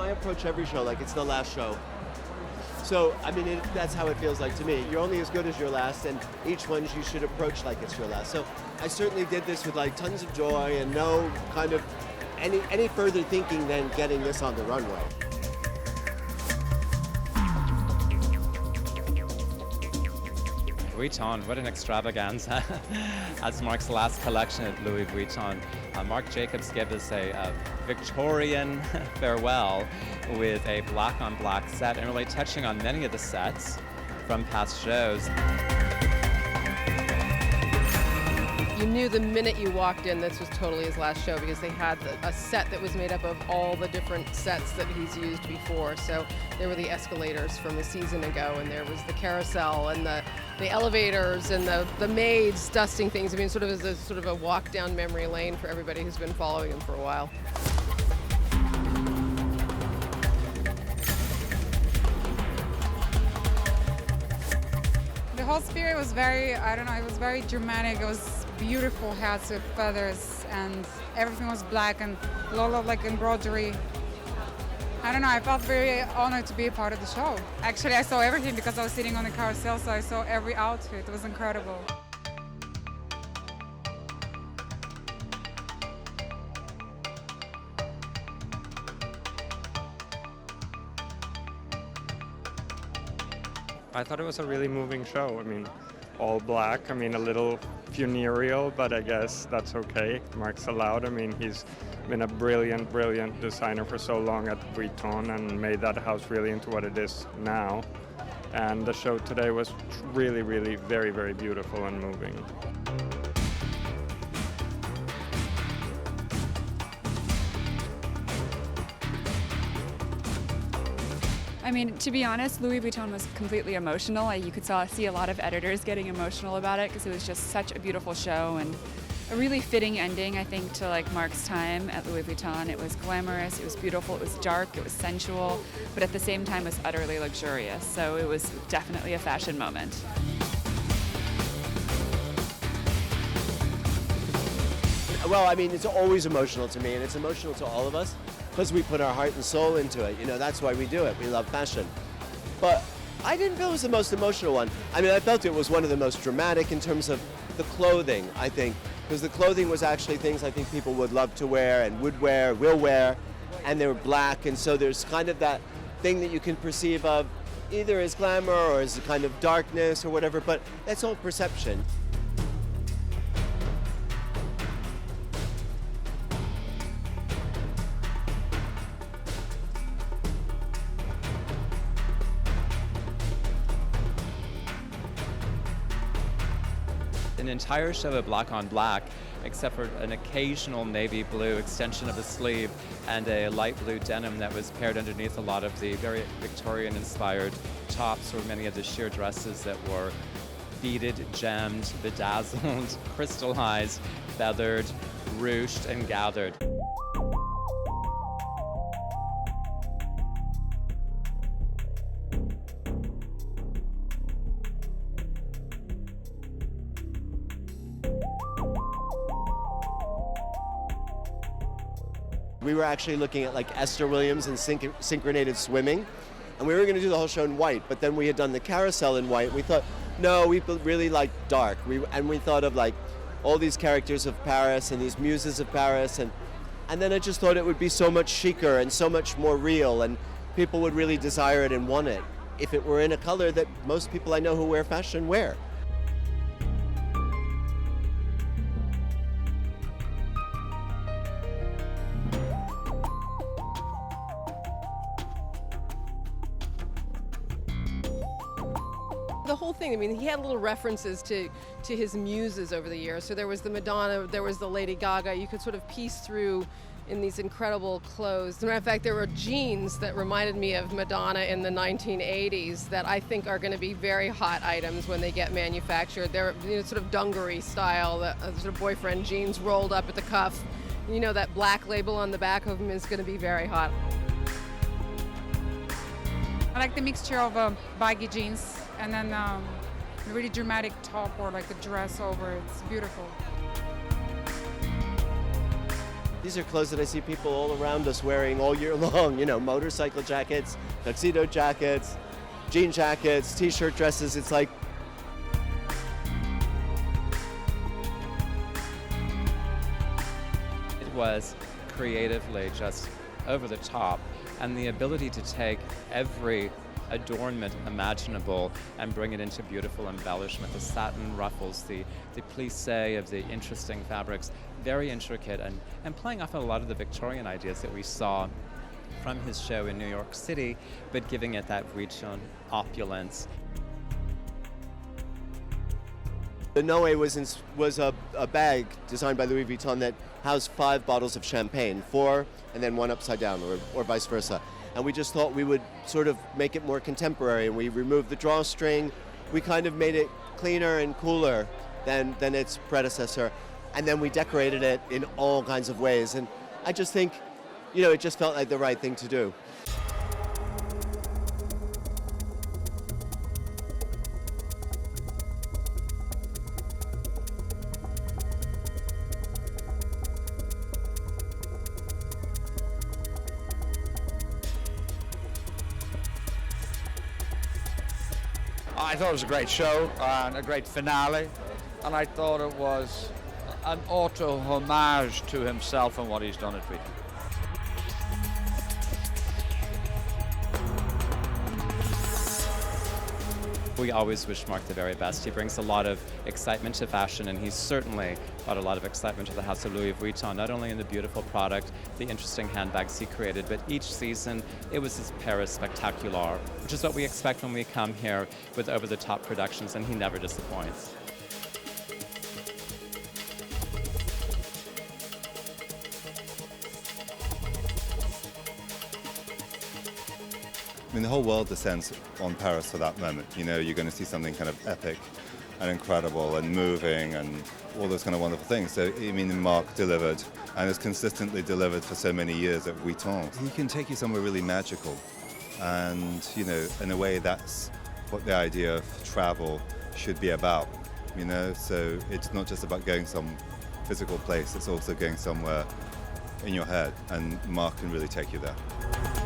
I approach every show like it's the last show. So, I mean, that's how it feels like to me. You're only as good as your last, and each one you should approach like it's your last. So I certainly did this with like tons of joy and no kind of any further thinking than getting this on the runway. Vuitton, what an extravaganza. As Marc's last collection at Louis Vuitton, Marc Jacobs gave us a Victorian farewell with a black-on-black set and really touching on many of the sets from past shows. You knew the minute you walked in this was totally his last show because they had a set that was made up of all the different sets that he's used before. So there were the escalators from a season ago, and there was the carousel and the elevators and the maids dusting things. I mean, sort of a walk down memory lane for everybody who's been following him for a while. The whole spirit was very, it was very dramatic. It was beautiful hats with feathers, and everything was black and a lot of like embroidery. I felt very honored to be a part of the show. Actually, I saw everything because I was sitting on the carousel, so I saw every outfit. It was incredible. I thought it was a really moving show. I mean, all black, a little funereal, but I guess that's okay. Marc's allowed. He's been a brilliant, brilliant designer for so long at Vuitton and made that house really into what it is now. And the show today was really, really very, very beautiful and moving. To be honest, Louis Vuitton was completely emotional. You could see a lot of editors getting emotional about it because it was just such a beautiful show and a really fitting ending, I think, to Marc's time at Louis Vuitton. It was glamorous, it was beautiful, it was dark, it was sensual, but at the same time was utterly luxurious. So it was definitely a fashion moment. Well, it's always emotional to me, and it's emotional to all of us because we put our heart and soul into it. That's why we do it. We love fashion. But I didn't feel it was the most emotional one. I felt it was one of the most dramatic in terms of the clothing, I think, because the clothing was actually things I think people would love to wear and would wear, will wear, and they were black, and so there's kind of that thing that you can perceive of either as glamour or as a kind of darkness or whatever, but that's all perception. An entire show of black on black, except for an occasional navy blue extension of a sleeve and a light blue denim that was paired underneath a lot of the very Victorian-inspired tops or many of the sheer dresses that were beaded, gemmed, bedazzled, crystallized, feathered, ruched, and gathered. We were actually looking at Esther Williams and synchronated swimming, and we were going to do the whole show in white, but then we had done the carousel in white. We thought, no, we really like dark. We thought of all these characters of Paris and these muses of Paris, and then I just thought it would be so much chicer and so much more real, and people would really desire it and want it if it were in a color that most people I know who wear fashion wear. The whole thing, he had little references to his muses over the years. So there was the Madonna, there was the Lady Gaga. You could sort of piece through in these incredible clothes. As a matter of fact, there were jeans that reminded me of Madonna in the 1980s that I think are going to be very hot items when they get manufactured. They're sort of dungaree style, sort of boyfriend jeans rolled up at the cuff. That black label on the back of them is going to be very hot. I like the mixture of baggy jeans and then a really dramatic top or a dress over. It's beautiful. These are clothes that I see people all around us wearing all year long, you know, motorcycle jackets, tuxedo jackets, jean jackets, t-shirt dresses. It's like, It was creatively just over the top, and the ability to take every adornment imaginable and bring it into beautiful embellishment. The satin ruffles, the plissé of the interesting fabrics, very intricate, and playing off a lot of the Victorian ideas that we saw from his show in New York City, but giving it that Vuitton opulence. the Noe was a bag designed by Louis Vuitton that housed 5 bottles of champagne, 4 and then 1 upside down, or vice versa. And we just thought we would sort of make it more contemporary, and we removed the drawstring. We kind of made it cleaner and cooler than its predecessor. And then we decorated it in all kinds of ways. And I just think, you know, it just felt like the right thing to do. I thought it was a great show and a great finale, and I thought it was an auto-homage to himself and what he's done at Vuitton. We always wish Marc the very best. He brings a lot of excitement to fashion, and he's certainly brought a lot of excitement to the house of Louis Vuitton, not only in the beautiful product, the interesting handbags he created, but each season it was his Paris spectacular, which is what we expect when we come here with over-the-top productions, and he never disappoints. I mean, the whole world descends on Paris for that moment. You know, you're going to see something kind of epic and incredible and moving and all those kind of wonderful things. So, I mean, Marc delivered and has consistently delivered for so many years at Vuitton. He can take you somewhere really magical. And, you know, in a way, that's what the idea of travel should be about. You know, so it's not just about going some physical place, it's also going somewhere in your head. And Marc can really take you there.